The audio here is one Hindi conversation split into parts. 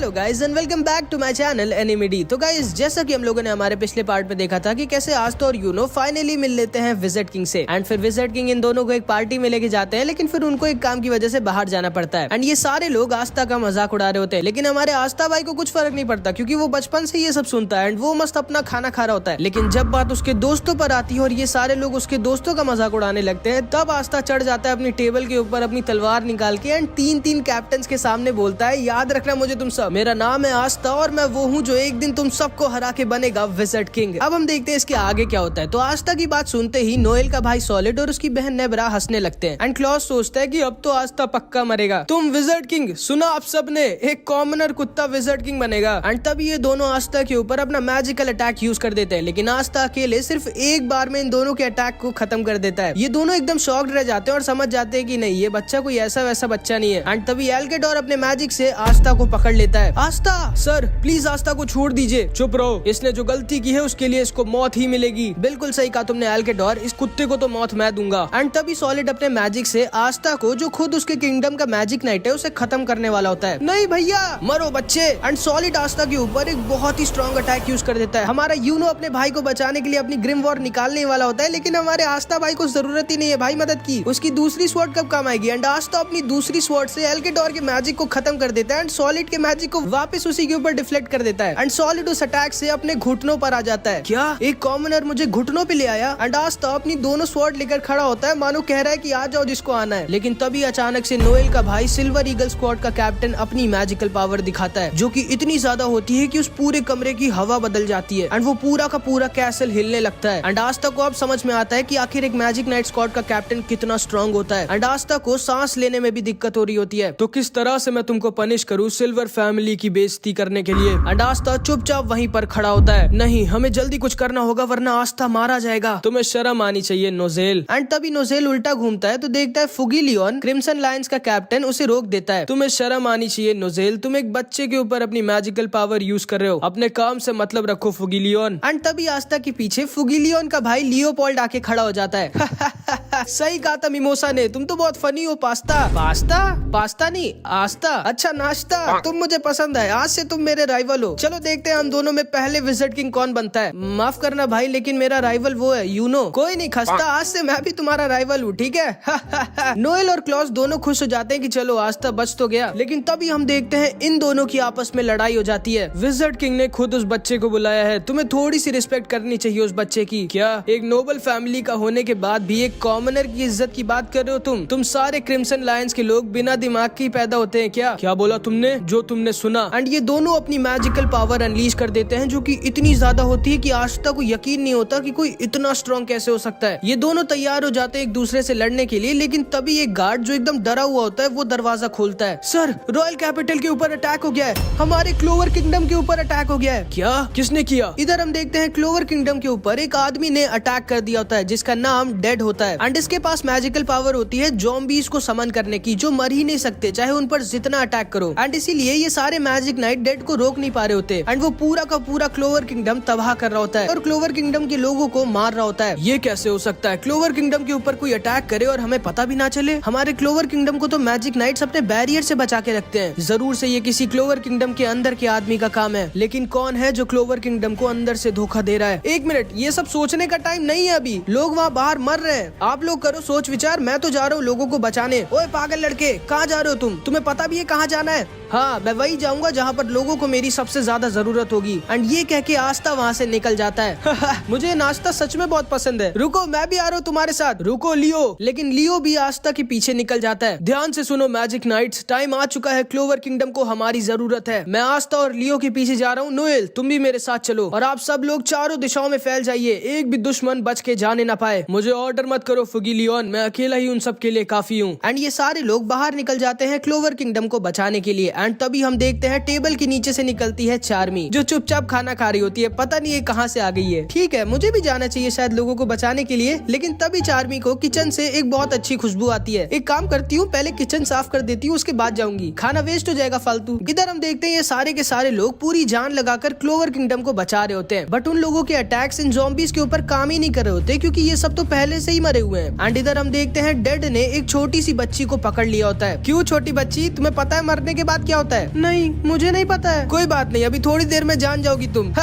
Hello guys and welcome back to my channel एनिमेडी। तो गाइज जैसा कि हम लोगों ने हमारे पिछले पार्ट में देखा था कि कैसे आस्था और यूनो फाइनली मिल लेते हैं विजिट किंग से एंड फिर विजिट किंग इन दोनों को एक पार्टी में लेके जाते हैं, लेकिन फिर उनको एक काम की वजह से बाहर जाना पड़ता है एंड ये सारे लोग आस्था का मजाक उड़ा रहे होते हैं। लेकिन हमारे आस्था भाई को कुछ फर्क नहीं पड़ता क्योंकि वो बचपन से ये सब सुनता है एंड वो मस्त अपना खाना खा रहा होता है। लेकिन जब बात उसके दोस्तों पर आती है और ये सारे लोग उसके दोस्तों का मजाक उड़ाने लगते हैं, तब आस्था चढ़ जाता है अपनी टेबल के ऊपर अपनी तलवार निकाल के एंड तीन कैप्टन के सामने बोलता है, याद रखना मुझे तुम सब, मेरा नाम है आस्था और मैं वो हूँ जो एक दिन तुम सबको हरा के बनेगा विजिट किंग। अब हम देखते हैं इसके आगे क्या होता है। तो आस्था की बात सुनते ही नोएल का भाई सॉलिड और उसकी बहन नेब्रा हंसने लगते हैं एंड क्लॉस सोचता है कि अब तो आस्था पक्का मरेगा। तुम विजिट किंग सुना आप सबने, एक कॉमनर कुत्ता विजिट किंग बनेगा। एंड तब ये दोनों आस्था के ऊपर अपना मैजिकल अटैक यूज कर देते हैं, लेकिन आस्था अकेले सिर्फ एक बार में इन दोनों के अटैक को खत्म कर देता है। ये दोनों एकदम शॉक्ड रह जाते हैं और समझ जाते हैं कि नहीं, ये बच्चा कोई ऐसा वैसा बच्चा नहीं है। एंड तभी एल्केडोर अपने मैजिक से आस्था को पकड़ लेता है। आस्था सर प्लीज आस्था को छोड़ दीजिए। चुप रहो, इसने जो गलती की है उसके लिए इसको मौत ही मिलेगी। बिल्कुल सही कहा तुमने एल्केडोर, इस कुत्ते को तो मौत मैं दूंगा। एंड तभी सॉलिड अपने मैजिक से आस्था को, जो खुद उसके किंगडम का मैजिक नाइट है, उसे खत्म करने वाला होता है। नहीं भैया मरो बच्चे। एंड सॉलिड आस्था के ऊपर एक बहुत ही स्ट्रॉन्ग अटैक यूज कर देता है। हमारा यूनो अपने भाई को बचाने के लिए अपनी ग्रिम वॉर निकालने वाला होता है, लेकिन हमारे आस्था भाई को जरूरत ही नहीं है भाई मदद की। उसकी दूसरी स्वॉर्ड कब काम आएगी? एंड आस्था अपनी दूसरी स्वॉर्ड से एल्केडोर के मैजिक को खत्म कर देता है एंड सॉलिड के मैजिक को वापस उसी के ऊपर डिफ्लेक्ट कर देता है एंड सॉलिड उस अटैक से अपने घुटनों पर आ जाता है। क्या एक कॉमनर मुझे घुटनों पे ले आया? एंड आस्था अपनी दोनों स्वॉर्ड लेकर खड़ा होता है, मानो कह रहा है कि आ जाओ जिसको आना है। लेकिन तभी अचानक से नोएल का भाई सिल्वर ईगल स्क्वाड का कैप्टन अपनी मैजिकल पावर दिखाता है, जो कि इतनी ज्यादा होती है कि उस पूरे कमरे की हवा बदल जाती है एंड वो पूरा का पूरा कैसल हिलने लगता है। एंड आस्था को अब समझ में आता है कि आखिर एक मैजिक नाइट स्क्वाड का कैप्टन कितना स्ट्रांग होता है। एंड आस्था को सांस लेने में भी दिक्कत हो रही होती है। तो किस तरह से मैं तुमको पनिश करूं सिल्वर फैमिली की बेइज्जती करने के लिए? एंड आस्था चुपचाप वहीं पर खड़ा होता है। नहीं, हमें जल्दी कुछ करना होगा वरना आस्था मारा जाएगा। तुम्हें शर्म आनी चाहिए नोजेल। एंड तभी नोजेल उल्टा घूमता है तो देखता है फुगिलियन, क्रिम्सन लायंस का कैप्टन, उसे रोक देता है। तुम्हें शर्म आनी चाहिए नोजेल, तुम एक बच्चे के ऊपर अपनी मैजिकल पावर यूज कर रहे हो, अपने काम से मतलब रखो फुगिलियन। एंड तभी आस्था के पीछे फुगिलियन का भाई लियोपोल्ड आके खड़ा हो जाता है। सही कहा था मिमोसा ने, तुम तो बहुत फनी हो। पास्ता पास्ता पास्ता नहीं आस्था, अच्छा नाश्ता, तुम मुझे पसंद है, आज से तुम मेरे राइवल हो। चलो देखते हैं हम दोनों में पहले विजिट किंग कौन बनता है। माफ करना भाई, लेकिन मेरा राइवल वो है यूनो। कोई नहीं खस्ता, आज से मैं भी तुम्हारा राइवल हूँ, ठीक है? नोएल और क्लॉस दोनों खुश हो जाते हैं कि चलो आस्था बच तो गया। लेकिन तभी हम देखते हैं इन दोनों की आपस में लड़ाई हो जाती है। विजिट किंग ने खुद उस बच्चे को बुलाया है, तुम्हें थोड़ी सी रिस्पेक्ट करनी चाहिए उस बच्चे की। क्या एक नोबल फैमिली का होने के बाद भी एक कॉमनर की इज्जत की बात कर रहे हो तुम सारे क्रिम्सन लायंस के लोग बिना दिमाग के पैदा होते हैं क्या बोला तुमने? जो तुमने सुना। एंड ये दोनों अपनी मैजिकल पावर अनलीश कर देते हैं, जो कि इतनी ज्यादा होती है कि आस्था को यकीन नहीं होता कि कोई इतना स्ट्रॉन्ग कैसे हो सकता है। ये दोनों तैयार हो जाते हैं एक दूसरे से लड़ने के लिए, लेकिन तभी एक गार्ड जो एकदम डरा हुआ होता है वो दरवाजा खोलता है। सर रॉयल कैपिटल के ऊपर अटैक हो गया है, हमारे क्लोवर किंगडम के ऊपर अटैक हो गया है। क्या? किसने किया? इधर हम देखते हैं क्लोवर किंगडम के ऊपर एक आदमी ने अटैक कर दिया होता है जिसका नाम डेड होता है एंड इसके पास मैजिकल पावर होती है ज़ॉम्बीज़ को समन करने की, जो मर ही नहीं सकते चाहे उन पर जितना अटैक करो। एंड इसीलिए ये सारे मैजिक नाइट डेड को रोक नहीं पा रहे होते एंड वो पूरा का पूरा क्लोवर किंगडम तबाह कर रहा होता है और क्लोवर किंगडम के लोगों को मार रहा होता है। ये कैसे हो सकता है? क्लोवर किंगडम के ऊपर कोई अटैक करे और हमें पता भी ना चले? हमारे क्लोवर किंगडम को तो मैजिक नाइट्स अपने बैरियर से बचा के रखते हैं। जरूर से ये किसी क्लोवर किंगडम के अंदर के आदमी का काम है, लेकिन कौन है जो क्लोवर किंगडम को अंदर से धोखा दे रहा है? एक मिनट, ये सब सोचने का टाइम नहीं है अभी, लोग वहाँ बाहर मर रहे हैं। आप लोग करो सोच विचार, मैं तो जा रहा हूँ लोगों को बचाने। ओए पागल लड़के, कहाँ जा रहे हो तुम? तुम्हें पता भी है कहाँ जाना है? हाँ, मैं वही जाऊंगा जहाँ पर लोगों को मेरी सबसे ज्यादा जरूरत होगी। एंड ये कह के आस्था वहाँ से निकल जाता है। मुझे नाश्ता सच में बहुत पसंद है। रुको, मैं भी आ रहा हूँ तुम्हारे साथ। रुको लियो। लेकिन लियो भी आस्था के पीछे निकल जाता है। ध्यान से सुनो मैजिक नाइट्स, टाइम आ चुका है, क्लोवर किंगडम को हमारी जरूरत है। मैं आस्था और लियो के पीछे जा रहा हूँ। नोएल तुम भी मेरे साथ चलो और आप सब लोग चारों दिशाओं में फैल जाइए, एक भी दुश्मन बच के जाने ना पाए। मुझे ऑर्डर मत करो फुगिलियन, मैं अकेला ही उन सब के लिए काफी हूँ। एंड ये सारे लोग बाहर निकल जाते हैं क्लोवर किंगडम को बचाने के लिए। एंड तभी हम देखते हैं टेबल के नीचे से निकलती है चार्मी, जो चुपचाप खाना खा रही होती है। पता नहीं ये कहाँ से आ गई है। ठीक है, मुझे भी जाना चाहिए शायद लोगों को बचाने के लिए, लेकिन तभी चार्मी को किचन से एक बहुत अच्छी खुशबू आती है। एक काम करती हूँ, पहले किचन साफ कर देती हूँ, उसके बाद जाऊंगी, खाना वेस्ट हो जाएगा फालतू। इधर हम देखते हैं ये सारे के सारे लोग पूरी जान लगाकर क्लोवर किंगडम को बचा रहे होते हैं, बट उन लोगों के अटैक्स इन ज़ॉम्बीज़ के ऊपर काम ही नहीं कर रहे होते क्योंकि ये सब तो पहले से ही मरे हुए हैं। एंड इधर हम देखते हैं डेड ने एक छोटी सी बच्ची को पकड़ लिया होता है। क्यों छोटी बच्ची, तुम्हें पता है मरने के बाद बाद क्या होता है? नहीं, मुझे नहीं पता है। कोई बात नहीं, अभी थोड़ी देर में जान जाओगी तुम।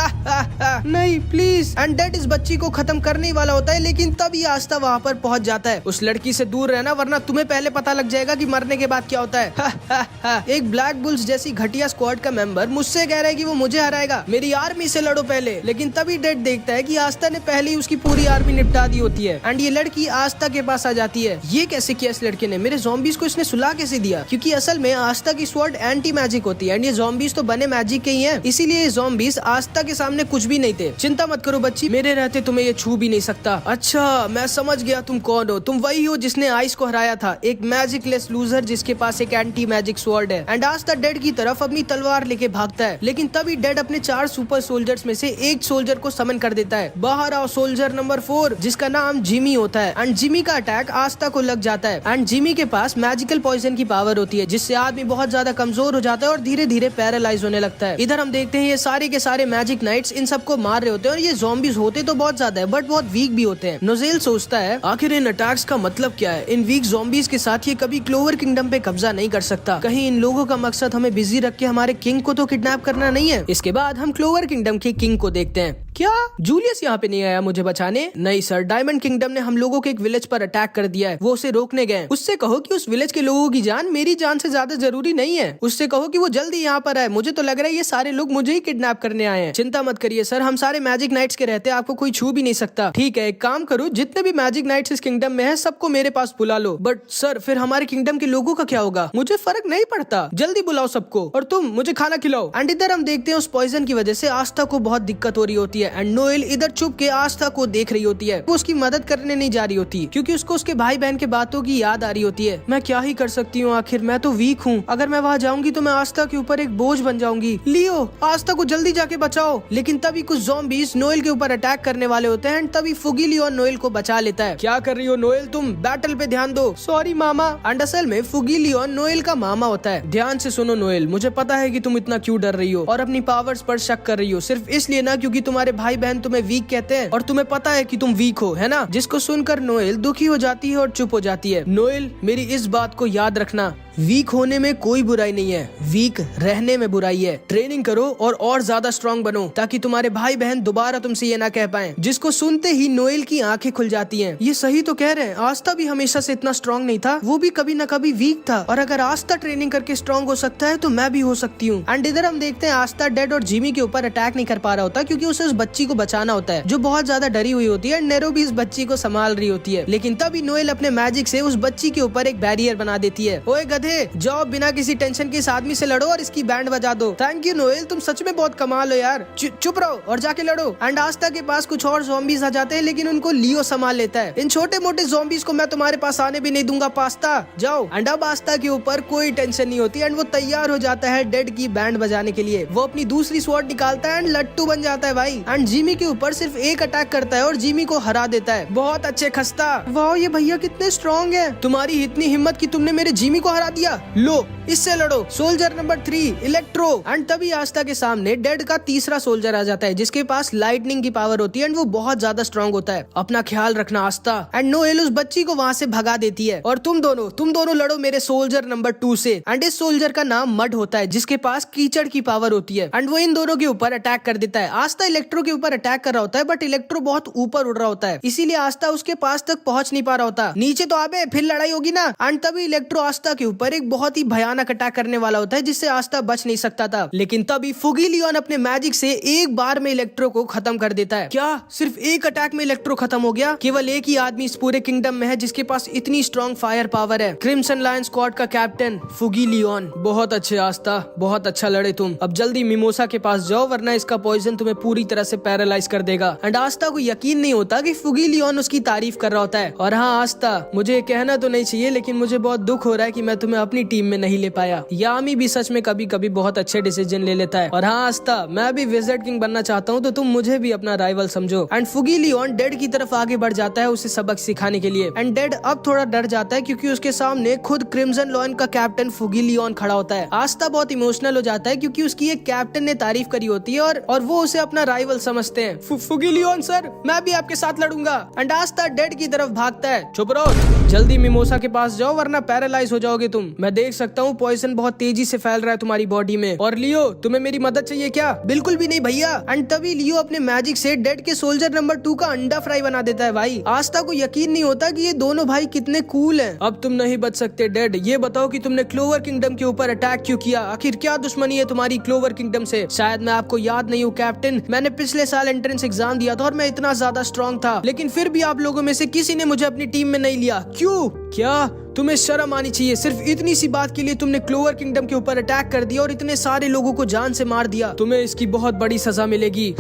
नहीं प्लीज। एंड डेड इस बच्ची को खत्म करने वाला होता है, लेकिन तभी आस्था वहाँ पर पहुँच जाता है। उस लड़की से दूर रहना, वरना तुम्हें पहले पता लग जाएगा कि मरने के बाद क्या होता है। एक ब्लैक बुल्स जैसी घटिया स्क्वाड का मेंबर मुझसे कह रहा है कि वो मुझे हराएगा, मेरी आर्मी से लड़ो पहले। लेकिन तभी डेड देखता है कि आस्था ने पहले ही उसकी पूरी आर्मी निपटा दी होती है। एंड ये लड़की आस्था के पास आ जाती है। ये कैसे किया इस लड़के ने? मेरे ज़ॉम्बीज़ को इसने सुला कैसे दिया? क्योंकि असल में आस्था की स्वॉर्ड एंटी मैजिक होती है, एंड ये ज़ॉम्बीज़ तो बने मैजिक के ही हैं, इसीलिए ये ज़ॉम्बीज़ आस्था के सामने कुछ भी नहीं थे। चिंता मत करो बच्ची, मेरे रहते तुम्हें ये छू भी नहीं सकता। अच्छा, मैं समझ गया तुम कौन हो। तुम वही हो जिसने आइस को हराया था, एक मैजिकलेस लूजर जिसके पास एक एंटी मैजिक स्वॉर्ड है। एंड आस्था डेड की तरफ अपनी तलवार लेके भागता है, लेकिन तभी डेड अपने 4 सुपर सोल्जर्स में से एक सोल्जर को समन कर देता है। बाहर आओ सोल्जर नंबर 4, जिसका नाम जिमी होता है। एंड जिमी का अटैक आस्था को लग जाता है। एंड जिमी के पास मैजिकल पॉइजन की पावर होती है, जिससे आदमी बहुत ज्यादा कमजोर हो जाता है और धीरे धीरे पैरालाइज होने लगता है। इधर हम देखते हैं ये सारे के सारे मैजिक नाइट्स इन सबको मार रहे होते हैं, और ये ज़ॉम्बीज़ होते तो बहुत ज्यादा है, बट बहुत वीक भी होते हैं। नोज़ेल सोचता है आखिर इन अटैक्स का मतलब क्या है? इन वीक ज़ॉम्बीज़ के साथ ये कभी क्लोवर किंगडम पे कब्जा नहीं कर सकता। कहीं इन लोगों का मकसद हमें बिजी रख के हमारे किंग को तो किडनैप करना नहीं है। इसके बाद हम क्लोवर किंगडम के किंग को देखते हैं। क्या जूलियस यहाँ पे नहीं आया मुझे बचाने? नहीं सर, डायमंड किंगडम ने हम लोगों के एक विलेज पर अटैक कर दिया है, वो उसे रोकने गए। उससे कहो कि उस विलेज के लोगों की जान मेरी जान से ज्यादा जरूरी नहीं है। उससे कहो कि वो जल्दी यहाँ पर आए, मुझे तो लग रहा है ये सारे लोग मुझे ही किडनैप करने आए हैं। चिंता मत करिए सर, हम सारे मैजिक नाइट्स के रहते, आपको कोई छू भी नहीं सकता। ठीक है, एक काम करो, जितने भी मैजिक नाइट्स इस किंगडम में है सबको मेरे पास बुला लो। बट सर, फिर हमारे किंगडम के लोगों का क्या होगा? मुझे फर्क नहीं पड़ता, जल्दी बुलाओ सबको, और तुम मुझे खाना खिलाओ। एंड इधर हम देखते हैं उस पॉइजन की वजह से आस्था को बहुत दिक्कत हो रही होती है। एंड नोएल इधर चुप के आस्था को देख रही होती है। वो उसकी मदद करने नहीं जा रही होती, क्योंकि उसको उसके भाई बहन के बातों की याद आ रही होती है। मैं क्या ही कर सकती हूँ, आखिर मैं तो वीक हूँ। अगर मैं वहाँ जाऊंगी तो मैं आस्था के ऊपर एक बोझ बन जाऊंगी। लियो, आस्था को जल्दी जाके बचाओ। लेकिन तभी कुछ ज़ॉम्बीज़ नोएल के ऊपर अटैक करने वाले होते हैं, तभी फुगी लियोन नोएल को बचा लेता है। क्या कर रही हो नोएल, तुम बैटल पे ध्यान दो। Sorry mama. एंड असल में फुगी लियोन नोएल का मामा होता है। ध्यान से सुनो नोएल, मुझे पता है कि तुम इतना क्यों डर रही हो और अपनी पावर्स पर शक कर रही हो, सिर्फ इसलिए ना क्योंकि तुम्हारे भाई बहन तुम्हें वीक कहते हैं और तुम्हें पता है कि तुम वीक हो, है ना? जिसको सुनकर नोएल दुखी हो जाती है और चुप हो जाती है। नोएल, मेरी इस बात को याद रखना, वीक होने में कोई बुराई नहीं है, वीक रहने में बुराई है। ट्रेनिंग करो और ज्यादा स्ट्रांग बनो, ताकि तुम्हारे भाई बहन दोबारा तुमसे ये ना कह पाए। जिसको सुनते ही नोएल की आंखें खुल जाती हैं। ये सही तो कह रहे हैं, आस्था भी हमेशा से इतना स्ट्रांग नहीं था, वो भी कभी न कभी वीक था, और अगर आस्था ट्रेनिंग करके स्ट्रांग हो सकता है तो मैं भी हो सकती हूँ। एंड इधर हम देखते हैं आस्था डेड और जिमी के ऊपर अटैक नहीं कर पा रहा होता, क्योंकि उसे उस बच्ची को बचाना होता है जो बहुत ज्यादा डरी हुई होती है। नेरो भी इस बच्ची को संभाल रही होती है, लेकिन तभी नोएल अपने मैजिक से उस बच्ची के ऊपर एक बैरियर बना देती है। ओए गधे, जाओ बिना किसी टेंशन के इस आदमी से लड़ो और इसकी बैंड बजा दो। थैंक यू नोएल, तुम सच में बहुत कमाल हो यार। चुप रहो और जाके लड़ो। एंड आस्था के पास कुछ और ज़ॉम्बीज़ आ जाते हैं, लेकिन उनको लियो संभाल लेता है। इन छोटे मोटे ज़ॉम्बीज़ को मैं तुम्हारे पास आने भी नहीं दूंगा, पास्ता, जाओ। एंड अब आस्था के ऊपर कोई टेंशन नहीं होती, एंड वो तैयार हो जाता है डेड की बैंड बजाने के लिए। वो अपनी दूसरी स्वॉर्ड निकालता है एंड लट्टू बन जाता है भाई। एंड जिमी के ऊपर सिर्फ एक अटैक करता है और जिमी को हरा देता है। बहुत अच्छे खस्ता, वाह ये भैया कितने स्ट्रॉन्ग है। तुम्हारी इतनी हिम्मत कि तुमने मेरे जिमी को हरा दिया, लो इससे लड़ो। Soldier number 3 electro. एंड तभी आस्था के सामने डेड का तीसरा सोल्जर आ जाता है, जिसके पास लाइटनिंग की पावर होती है, एंड वो बहुत ज्यादा स्ट्रांग होता है। अपना ख्याल रखना आस्था। एंड नोएल उस बच्ची को वहाँ से भगा देती है, और तुम दोनों लड़ो मेरे सोल्जर नंबर 2 से। एंड इस सोल्जर का नाम मड होता है, जिसके पास कीचड़ की पावर होती है, एंड वो इन दोनों के ऊपर अटैक कर देता है। आस्था इलेक्ट्रो के ऊपर अटैक कर रहा होता है, बट इलेक्ट्रो बहुत ऊपर उड़ रहा होता है, इसीलिए आस्था उसके पास तक पहुंच नहीं पा रहा होता। नीचे तो आबे, फिर लड़ाई होगी ना। एंड तभी इलेक्ट्रो आस्था के ऊपर एक बहुत ही भयानक अटैक करने वाला होता है, जिससे आस्था बच नहीं सकता था। लेकिन तभी फुगी लियोन अपने मैजिक से एक बार में इलेक्ट्रो को खत्म कर देता है। क्या सिर्फ एक अटैक में इलेक्ट्रो खत्म हो गया? केवल एक ही आदमी इस पूरे किंगडम में है जिसके पास इतनी स्ट्रॉन्ग फायर पावर है, क्रिम्सन लायन स्क्वाड का कैप्टन फुगी लियोन। बहुत अच्छे आस्था, बहुत अच्छा लड़े तुम। अब जल्दी मिमोसा के पास जाओ, वरना इसका पॉइजन तुम्हें पूरी तरह से पैरालाइज कर देगा। एंड आस्था को यकीन नहीं होता कि फुगी लियोन उसकी तारीफ कर रहा होता है। और हाँ आस्था, मुझे कहना तो नहीं चाहिए, लेकिन मुझे बहुत दुख हो रहा है कि मैं तुम्हें अपनी टीम में नहीं ले पाया। यामी भी सच में कभी कभी बहुत अच्छे डिसीजन ले लेता है। और हाँ आस्था, मैं भी विज़र्ड किंग बनना चाहता हूँ, तो तुम मुझे भी अपना राइवल समझो। एंड फुगी लियोन डेड की तरफ आगे बढ़ जाता है उसे सबक सिखाने के लिए। एंड डेड अब थोड़ा डर जाता है, क्योंकि उसके सामने खुद क्रिम्सन लॉयन का कैप्टन फुगी लियोन खड़ा होता है। आस्था बहुत इमोशनल हो जाता है, क्योंकि उसकी एक कैप्टन ने तारीफ करी होती है, और वो उसे अपना राइवल समझते हैं। फुगी लियोन सर, मैं भी आपके साथ लड़ूंगा। एंड आस्था डेड की तरफ भागता है। चुप रहो, जल्दी मिमोसा के पास जाओ, वरना पैरालाइज हो जाओगे तुम। मैं देख सकता हूँ वो पॉइजन बहुत तेजी से फैल रहा है तुम्हारी बॉडी में। और लियो, तुम्हें मेरी मदद चाहिए क्या? बिल्कुल भी नहीं भैया। एंड तभी लियो अपने मैजिक से डेड के सोल्जर नंबर 2 का अंडा फ्राई बना देता है। भाई आस्था को यकीन नहीं होता कि ये दोनों भाई कितने कूल हैं। अब तुम नहीं बच सकते डेड। ये बताओ कि तुमने क्लोवर किंगडम के ऊपर अटैक क्यों किया? आखिर क्या दुश्मनी है तुम्हारी क्लोवर किंगडम से? शायद मैं आपको याद नहीं हूँ कैप्टन, मैंने पिछले साल एंट्रेंस एग्जाम दिया था और मैं इतना ज्यादा स्ट्रॉन्ग था, लेकिन फिर भी आप लोगों में से किसी ने मुझे अपनी टीम में नहीं लिया। क्यों? क्या तुम्हें शर्म आनी चाहिए? सिर्फ इतनी सी बात के लिए तुमने क्लोवर किंगडम के ऊपर अटैक कर दिया और इतने सारे लोगों को जान से मार दिया। तुम्हें इसकी बहुत बड़ी सजा मिलेगी।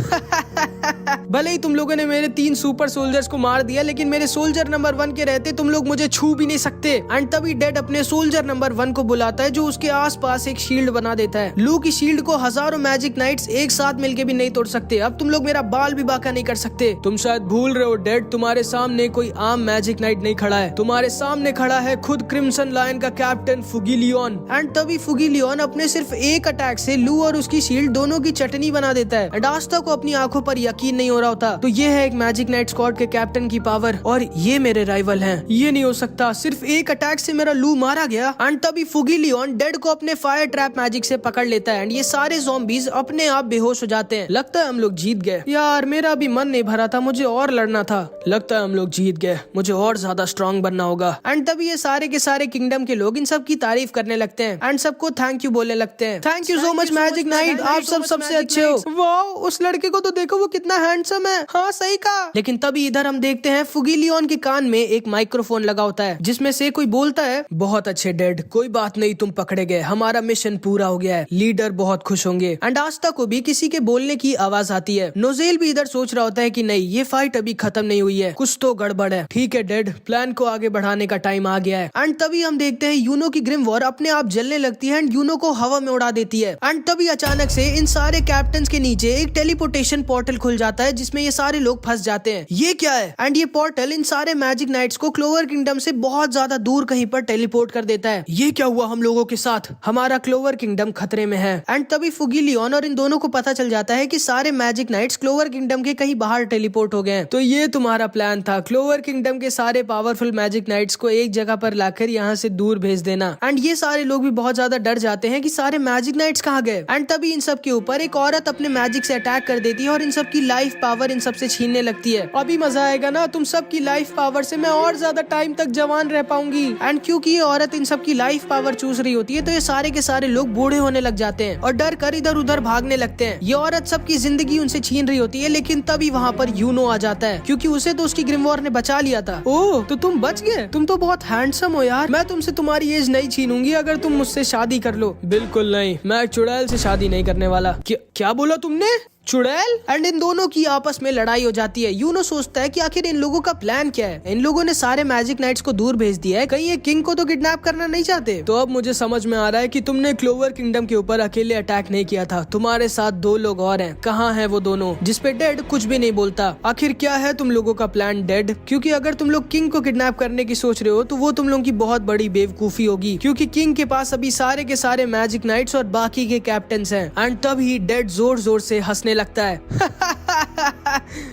भले ही तुम लोगों ने मेरे 3 सुपर सोल्जर्स को मार दिया, लेकिन मेरे सोल्जर नंबर 1 के रहते तुम लोग मुझे छू भी नहीं सकते। एंड तभी डेड अपने सोल्जर नंबर 1 को बुलाता है, जो उसके आसपास एक शील्ड बना देता है। लू की शील्ड को हजारों मैजिक नाइट्स एक साथ मिलके भी नहीं तोड़ सकते। अब तुम लोग मेरा बाल भी बांका नहीं कर सकते। तुम शायद भूल रहे हो डेड, तुम्हारे सामने कोई आम मैजिक नाइट नहीं खड़ा है, तुम्हारे सामने खड़ा है खुद क्रिम्सन लायन का कैप्टन फुगिलियन। एंड तभी फुगिलियन अपने सिर्फ एक अटैक से लू और उसकी शील्ड दोनों की चटनी बना देता है। एंड आस्था को अपनी आंखों पर यकीन नहीं हो रहा होता। तो ये है एक मैजिक नाइट स्क्वाड के कैप्टन की पावर, और ये मेरे राइवल हैं। ये नहीं हो सकता, सिर्फ एक अटैक से मेरा लू मारा गया। एंड तभी फुगिलियन डेड को अपने फायर ट्रैप मैजिक से पकड़ लेता है। एंड ये सारे ज़ॉम्बीज अपने आप बेहोश हो जाते हैं। लगता है हम लोग जीत गए। यार मेरा भी मन नहीं भरा था, मुझे और लड़ना था। लगता है हम लोग जीत गए, मुझे और ज्यादा स्ट्रॉन्ग बनना होगा। एंड तभी ये सारे के सारे किंगडम के लोग इन सब की तारीफ करने लगते हैं एंड सबको थैंक यू बोलने लगते हैं। Thank you so much magic night, आप सब सबसे अच्छे हो। वाओ, उस लड़के को तो देखो, वो कितना हैंडसम है। हाँ सही कहा। लेकिन तभी इधर हम देखते हैं फुगिलियन के कान में एक माइक्रोफोन लगा होता है, जिसमें से कोई बोलता है, बहुत अच्छे डेड, कोई बात नहीं, तुम पकड़े गए, हमारा मिशन पूरा हो गया है, लीडर बहुत खुश होंगे। एंड आस्था को भी किसी के बोलने की आवाज आती है। नोजेल भी इधर सोच रहा होता है कि नहीं, ये फाइट अभी खत्म नहीं हुई है, कुछ तो गड़बड़ है। ठीक है डेड, प्लान को आगे बढ़ाने का टाइम आ गया है। एंड तभी हम देखते हैं यूनो की ग्रिम वॉर अपने आप जलने लगती है एंड यूनो को हवा में उड़ा देती है। एंड तभी अचानक से इन सारे कैप्टन्स के नीचे एक टेलीपोर्टेशन पोर्टल खुल जाता है, जिसमें ये सारे लोग फंस जाते हैं। ये क्या है? एंड ये पोर्टल इन सारे मैजिक नाइट्स को क्लोवर किंगडम से बहुत ज्यादा दूर कहीं पर टेलीपोर्ट कर देता है। ये क्या हुआ हम लोगों के साथ? हमारा क्लोवर किंगडम खतरे में है। एंड तभी फुगिलियन और इन दोनों को पता चल जाता है कि सारे मैजिक नाइट्स क्लोवर किंगडम के कहीं बाहर टेलीपोर्ट हो गए हैं। तो ये तुम्हारा प्लान था, क्लोवर किंगडम के सारे पावरफुल मैजिक नाइट्स को एक जगह पर लाकर यहाँ से दूर भेज देना। एंड ये सारे लोग भी बहुत ज्यादा डर जाते हैं कि सारे मैजिक नाइट्स कहाँ गए। एंड तभी इन सब के ऊपर एक औरत अपने मैजिक से अटैक कर देती है और इन सब की लाइफ पावर इन सब से छीनने लगती है। अभी मजा आएगा ना, तुम सब की लाइफ पावर से मैं और ज्यादा टाइम तक जवान रह पाऊंगी। एंड क्योंकि ये औरत इन सब की लाइफ पावर चूस रही होती है, तो ये सारे के सारे लोग बूढ़े होने लग जाते हैं और डर कर इधर उधर भागने लगते हैं। ये औरत सबकी जिंदगी उनसे छीन रही होती है, लेकिन तभी वहाँ पर यूनो आ जाता है, क्योंकि उसे तो उसकी ग्रिम वॉर ने बचा लिया था। ओह, तो तुम बच गए, तुम तो बहुत हैंडसम हो यार। मैं तुमसे तुम्हारी एज नहीं छीनूंगी अगर तुम मुझसे शादी कर लो। बिल्कुल नहीं, मैं चुड़ैल से शादी नहीं करने वाला। क्या बोला तुमने? चुड़ैल? एंड इन दोनों की आपस में लड़ाई हो जाती है। यूनो सोचता है कि आखिर इन लोगों का प्लान क्या है। इन लोगों ने सारे मैजिक नाइट्स को दूर भेज दिया है, कहीं ये किंग को तो किडनैप करना नहीं चाहते। तो अब मुझे समझ में आ रहा है कि तुमने क्लोवर किंगडम के ऊपर अकेले अटैक नहीं किया था, तुम्हारे साथ 2 लोग और हैं। कहाँ हैं वो दोनों? जिसपे डेड कुछ भी नहीं बोलता। आखिर क्या है तुम लोगों का प्लान डेड? क्योंकि अगर तुम लोग किंग को किडनैप करने की सोच रहे हो तो वो तुम लोगों की बहुत बड़ी बेवकूफी होगी, क्योंकि किंग के पास अभी सारे के सारे मैजिक नाइट्स और बाकी के कैप्टन्स हैं। एंड तभी डेड जोर जोर से हंसने लगता है।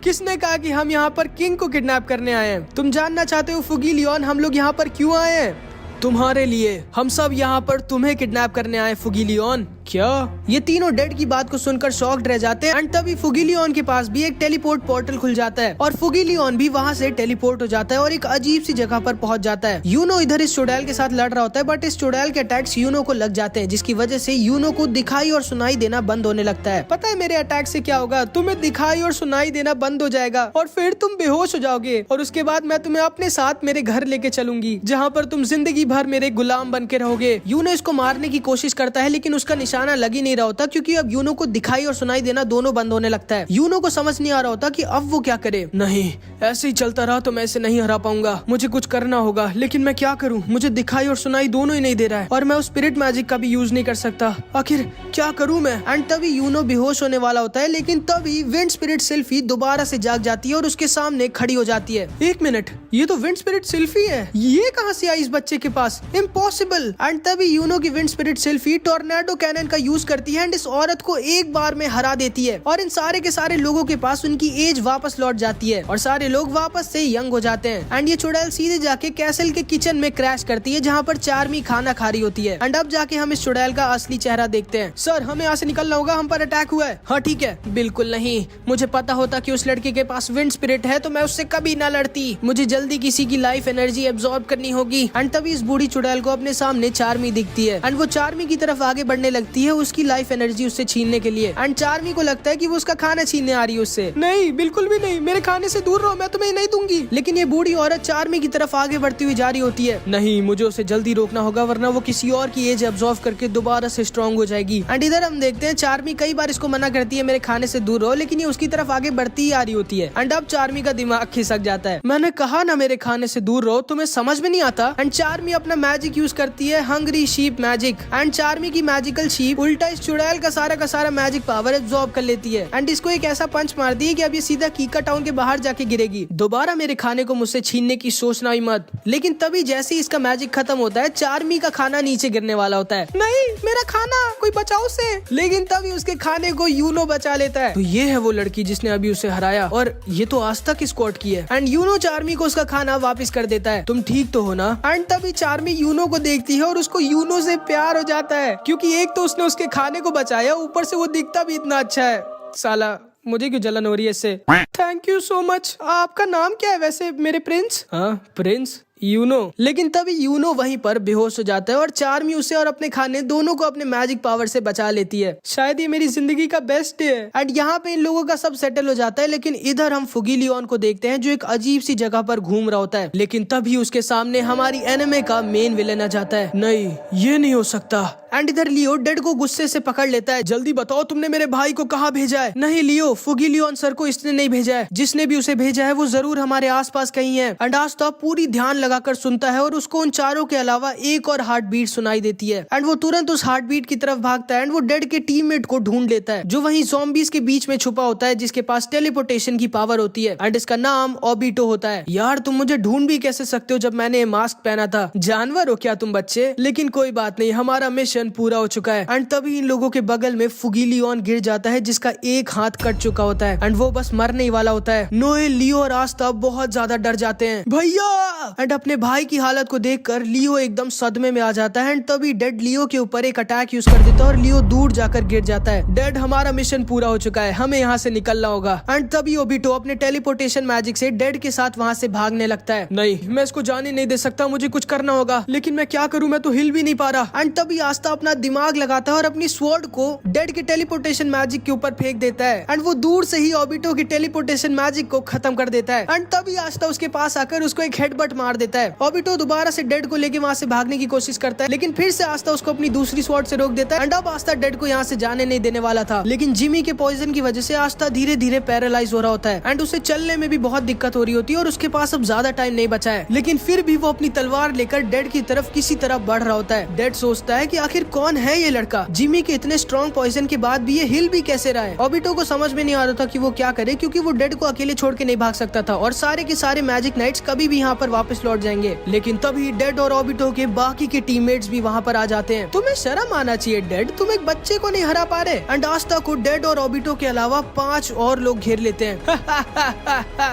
किसने कहा कि हम यहाँ पर किंग को किडनैप करने आए हैं? तुम जानना चाहते हो फुगिलियन हम लोग यहाँ पर क्यों आए हैं? तुम्हारे लिए। हम सब यहाँ पर तुम्हें किडनैप करने आए फुगिलियन। क्या? ये तीनों डेड की बात को सुनकर शॉक्ड रह जाते हैं। एंड तभी फुगिलियन के पास भी एक टेलीपोर्ट पोर्टल खुल जाता है और फुगिलियन भी वहाँ से टेलीपोर्ट हो जाता है और एक अजीब सी जगह पर पहुंच जाता है। यूनो इधर इस चुड़ैल के साथ लड़ रहा होता है, बट इस चुड़ैल के अटैक्स यूनो को लग जाते हैं, जिसकी वजह से यूनो को दिखाई और सुनाई देना बंद होने लगता है। पता है मेरे अटैक से क्या होगा? तुम्हें दिखाई और सुनाई देना बंद हो जाएगा और फिर तुम बेहोश हो जाओगे, और उसके बाद मैं तुम्हें अपने साथ मेरे घर लेके चलूंगी, जहाँ पर तुम जिंदगी भर मेरे गुलाम बन के रहोगे। यूनो इसको मारने की कोशिश करता है, लेकिन उसका निशाना लग ही नहीं रहा होता, क्योंकि अब यूनो को दिखाई और सुनाई देना दोनों बंद होने लगता है। यूनो को समझ नहीं आ रहा होता कि अब वो क्या करे। नहीं, ऐसे ही चलता रहा तो मैं इसे नहीं हरा पाऊंगा, मुझे कुछ करना होगा। लेकिन मैं क्या करूं? मुझे दिखाई और सुनाई दोनों ही नहीं दे रहा है, और मैं उस स्पिरिट मैजिक का भी यूज नहीं कर सकता। आखिर क्या करूं मैं? एंड तभी यूनो बेहोश होने वाला होता है, लेकिन तभी विंड स्पिरिट सिल्फी दोबारा से जाग जाती है और उसके सामने खड़ी हो जाती है। एक मिनट, ये तो विंड स्पिरिट सिल्फी है, ये कहाँ से आई इस बच्चे के पास? इम्पॉसिबल। एंड तभी यूनो की wind spirit Sylphie tornado cannon का यूज करती है एंड इस औरत को एक बार में हरा देती है और इन सारे के सारे लोगों के पास उनकी एज वापस लौट जाती है और सारे लोग वापस से यंग हो जाते हैं। एंड ये चुड़ैल सीधे जाके कैसल के किचन में क्रैश करती है जहाँ पर चार्मी खाना खा रही होती है। एंड अब जाके हम इस चुड़ैल का असली चेहरा देखते हैं। सर, हमें यहाँ से निकलना होगा, हम पर अटैक हुआ है। हाँ ठीक है। बिल्कुल नहीं, मुझे पता होता कि उस लड़के के पास विंड स्पिरिट है तो मैं उससे कभी ना लड़ती। मुझे जल्दी किसी की लाइफ एनर्जी एब्जॉर्ब करनी होगी। एंड तभी इस बूढ़ी चुड़ैल को अपने सामने चार्मी दिखती है एंड वो चार्मी की तरफ आगे बढ़ने लगती है उसकी लाइफ एनर्जी उससे छीनने के लिए। एंड चार्मी को लगता है कि वो उसका खाना छीनने आ रही है उससे। नहीं, बिल्कुल भी नहीं, मेरे खाने से दूर रहो, मैं तुम्हें नहीं दूंगी। लेकिन ये बूढ़ी औरत चार्मी की तरफ आगे बढ़ती हुई जा रही होती है। नहीं, मुझे उसे जल्दी रोकना होगा वरना वो किसी और की एज एब्जॉर्ब करके दोबारा से स्ट्रॉन्ग हो जाएगी। एंड इधर हम देखते हैं चार्मी कई बार इसको मना करती है मेरे खाने से दूर रहो, लेकिन ये उसकी तरफ आगे बढ़ती ही आ रही होती है। एंड अब चार्मी का दिमाग खिसक जाता है। मैंने कहा ना मेरे खाने से दूर रहो, तुम्हें समझ में नहीं आता। एंड चार्मी अपना मैजिक यूज करती है, hungry sheep magic. And Charmy की मैजिकल शीप उल्टा इस चुड़ैल का सारा मैजिक पावर एब्जॉर्ब कर लेती है एंड इसको एक ऐसा पंच मारती है कि अब ये सीधा कीका टाउन के बाहर जाके गिरेगी। दोबारा मेरे खाने को मुझसे छीनने की सोचना ही मत। लेकिन तभी जैसे ही इसका मैजिक खत्म होता है चार्मी का खाना नीचे गिरने वाला होता है। नहीं, मेरा खाना, कोई बचाओ उसे। लेकिन तभी उसके खाने को यूनो बचा लेता है। तो ये है वो लड़की जिसने अभी उसे हराया और ये तो आज तक स्क्वाड की है। एंड यूनो चार्मी को उसका खाना वापस कर देता है। तुम ठीक तो हो ना? एंड तभी चार्मी यूनो को देखती है और उसको यूनो से प्यार हो जाता है क्योंकि एक तो उसने उसके खाने को बचाया, ऊपर से वो दिखता भी इतना अच्छा है। साला, मुझे क्यों जलन हो रही है इससे? Thank you so much. आपका नाम क्या है वैसे मेरे प्रिंस? हाँ, प्रिंस यूनो। लेकिन तभी यूनो वहीं पर बेहोश हो जाता है और चार्मी उसे और अपने खाने दोनों को अपने मैजिक पावर से बचा लेती है। शायद ये मेरी जिंदगी का बेस्ट डे है। एंड यहाँ पे इन लोगों का सब सेटल हो जाता है। लेकिन इधर हम फुगीलियन को देखते हैं जो एक अजीब सी जगह पर घूम रहा होता है। लेकिन तभी उसके सामने हमारी एनिमे का मेन विलेन आ जाता है। नहीं, ये नहीं हो सकता। एंड इधर लियो डेड को गुस्से से पकड़ लेता है। जल्दी बताओ तुमने मेरे भाई को कहाँ भेजा है? नहीं लियो, फुगीलियन सर को इसने नहीं भेजा है। जिसने भी उसे भेजा है वो जरूर हमारे आसपास कहीं है। एंड आज तो पूरी ध्यान लगाकर सुनता है और उसको उन चारों के अलावा एक और हार्ट बीट सुनाई देती है। एंड वो तुरंत उस हार्ट बीट की तरफ भागता है एंड वो डेड के टीममेट को ढूंढ लेता है जो वहीं ज़ॉम्बीज के बीच में छुपा होता है जिसके पास टेलीपोर्टेशन की पावर होती है। एंड इसका नाम ओबिटो होता है। यार, तुम मुझे ढूंढ भी कैसे सकते हो जब मैंने मास्क पहना था? जानवर हो क्या तुम बच्चे? लेकिन कोई बात नहीं, हमारा मिशन पूरा हो चुका है। एंड तभी इन लोगों के बगल में फुगीलियन गिर जाता है जिसका एक हाथ कट चुका होता है एंड वो बस मरने ही वाला होता है। नोएल, लियो और आस्था बहुत ज्यादा डर जाते हैं। भैया! एंड अपने भाई की हालत को देखकर लियो एकदम सदमे में आ जाता है एंड तभी डेड लियो के ऊपर एक अटैक यूज कर देता है और लियो दूर जाकर गिर जाता है। डेड, हमारा मिशन पूरा हो चुका है, हमें यहाँ से निकलना होगा। एंड तभी ओबिटो अपने टेलीपोर्टेशन मैजिक से डेड के साथ वहाँ से भागने लगता है। नहीं, मैं इसको जाने नहीं दे सकता, मुझे कुछ करना होगा। लेकिन मैं क्या करूँ, मैं तो हिल भी नहीं पा रहा। एंड तभी आस्था अपना दिमाग लगाता है और अपनी स्वॉर्ड को डेड के टेलीपोर्टेशन मैजिक के ऊपर फेंक देता है एंड वो दूर से ही ओबिटो की टेलीपोर्टेशन मैजिक को खत्म कर देता है। एंड तभी आस्था उसके पास आकर उसको एक हेडबट मार देता है। ओबिटो दोबारा से डेड को लेके वहाँ से भागने की कोशिश करता है लेकिन फिर से आस्था उसको अपनी दूसरी स्वॉर्ड से रोक देता है। एंड अब आस्था डेड को यहाँ से जाने नहीं देने वाला था, लेकिन जिमी के पॉइजन की वजह से आस्था धीरे धीरे पैरालाइज हो रहा होता है एंड उसे चलने में भी बहुत दिक्कत हो रही होती है और उसके पास अब ज्यादा टाइम नहीं बचा है। लेकिन फिर भी वो अपनी तलवार लेकर डेड की तरफ किसी तरह बढ़ रहा होता है। डेड सोचता है कि आखिर कौन है ये लड़का? जिमी के इतने स्ट्रॉन्ग पॉइजन के बाद भी ये हिल भी कैसे रहा है? ओबिटो को समझ में नहीं आ रहा था कि वो क्या करे क्योंकि वो डेड को अकेले छोड़ के नहीं भाग सकता था और सारे के सारे मैजिक नाइट्स कभी भी यहाँ पर वापस लौट जाएंगे। लेकिन तभी डेड और ओबिटो के बाकी के टीममेट्स भी वहाँ पर आ जाते हैं। तुम्हें शर्म आना चाहिए डेड, तुम एक बच्चे को नहीं हरा पा रहे। एंड आस्था को डेड और ओबिटो के अलावा 5 और लोग घेर लेते हैं।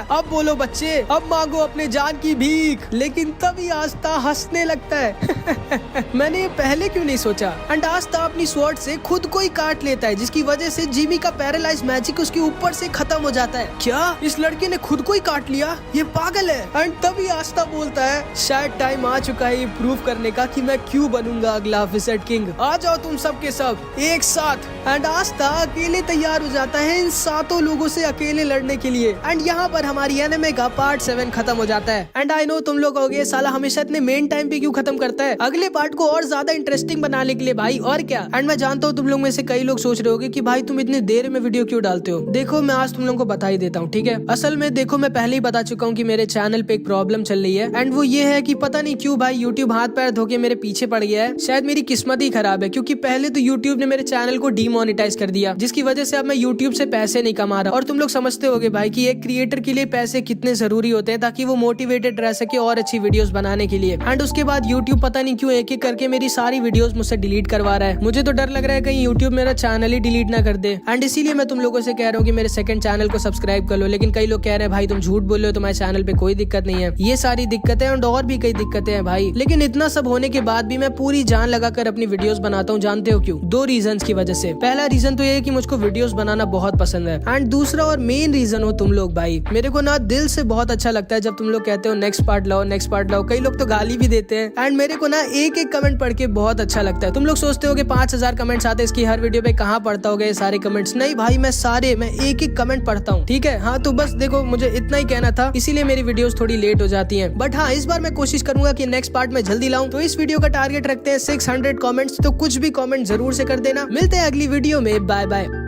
अब बोलो बच्चे, अब मांगो अपने जान की भीख। लेकिन तभी आस्था हंसने लगता है। मैंने ये पहले क्यों नहीं सोचा? एंड आस्था अपनी स्वॉर्ड से खुद को ही काट लेता है जिसकी वजह से जिमी का पैरालाइज मैजिक उसके ऊपर से खत्म हो जाता है। क्या इस लड़के ने खुद को ही काट लिया? ये पागल है। एंड तभी आस्था बोलता है शायद टाइम आ चुका है ये प्रूव करने का कि मैं क्यों बनूंगा अगला विज़र्ड किंग। आ जाओ तुम सब के सब एक साथ। एंड आस्था अकेले तैयार हो जाता है इन 7 लोगों से अकेले लड़ने के लिए। एंड यहाँ पर हमारी एनिमे का पार्ट 7 खत्म हो जाता है। एंड आई नो तुम लोग कहोगे साला हमेशा इतने मेन टाइम पे क्यों खत्म करता है? अगले पार्ट को और ज्यादा इंटरेस्टिंग बनाने के लिए भाई, और क्या। एंड मैं जानता हूँ तुम लोग में से कई लोग सोच रहे होगे कि भाई तुम इतनी देर में वीडियो क्यों डालते हो। देखो मैं आज तुम लोगों को बता ही देता हूँ, ठीक है। असल में देखो मैं पहले ही बता चुका हूँ कि मेरे चैनल पे एक प्रॉब्लम चल रही है एंड वो ये है कि पता नहीं क्यों भाई यूट्यूब हाथ पैर धोके मेरे पीछे पड़ गया है। शायद मेरी किस्मत ही खराब है क्योंकि पहले तो यूट्यूब ने मेरे चैनल को डीमोनेटाइज कर दिया, जिसकी वजह से अब मैं यूट्यूब से पैसे नहीं कमा रहा। और तुम लोग समझते होगे भाई कि एक क्रिएटर के लिए पैसे कितने जरूरी होते हैं ताकि वो मोटिवेटेड रह सके और अच्छी वीडियोस बनाने के लिए। एंड उसके बाद यूट्यूब पता नहीं क्यों एक एक करके मेरी सारी वीडियोस मुझसे डिलीट करवा रहा है। मुझे तो डर लग रहा है कहीं यूट्यूब मेरा चैनल ही डिलीट ना कर दे। एंड इसीलिए मैं तुम लोगों से कह रहा हूँ कि मेरे सेकंड चैनल को सब्सक्राइब कर लो। लेकिन कई लोग कह रहे हैं भाई तुम झूठ बोल रहे हो, तुम्हारे चैनल पे कोई दिक्कत नहीं है। ये सारी दिक्कतें और भी कई दिक्कतें हैं भाई, लेकिन इतना सब होने के बाद भी मैं पूरी जान लगाकर अपनी वीडियोस बनाता हूँ। जानते हो क्यों? 2 रीजंस की वजह से। पहला रीजन तो ये है कि मुझको वीडियोस बनाना बहुत पसंद है। एंड दूसरा और मेन रीजन हो तुम लोग भाई। मेरे को ना दिल से बहुत अच्छा लगता है जब तुम लोग कहते हो नेक्स्ट पार्ट लाओ, नेक्स्ट पार्ट लाओ। कई लोग तो गाली भी देते हैं। एंड मेरे को ना एक एक कमेंट पढ़ के बहुत अच्छा लगता है। तुम लोग सोचते हो कि 5000 कमेंट्स आते हैं इसकी हर वीडियो पे, कहाँ पढ़ता होगा ये सारे कमेंट्स? नहीं भाई, मैं एक एक कमेंट पढ़ता हूँ, ठीक है। हाँ तो बस देखो, मुझे इतना ही कहना था, इसीलिए मेरी वीडियोस थोड़ी लेट हो जाती हैं। बट हाँ, इस बार मैं कोशिश करूंगा कि नेक्स्ट पार्ट में जल्दी लाऊं। तो इस वीडियो का टारगेट रखते हैं 600 कमेंट्स। तो कुछ भी कमेंट जरूर से कर देना। मिलते हैं अगली वीडियो में, बाय बाय।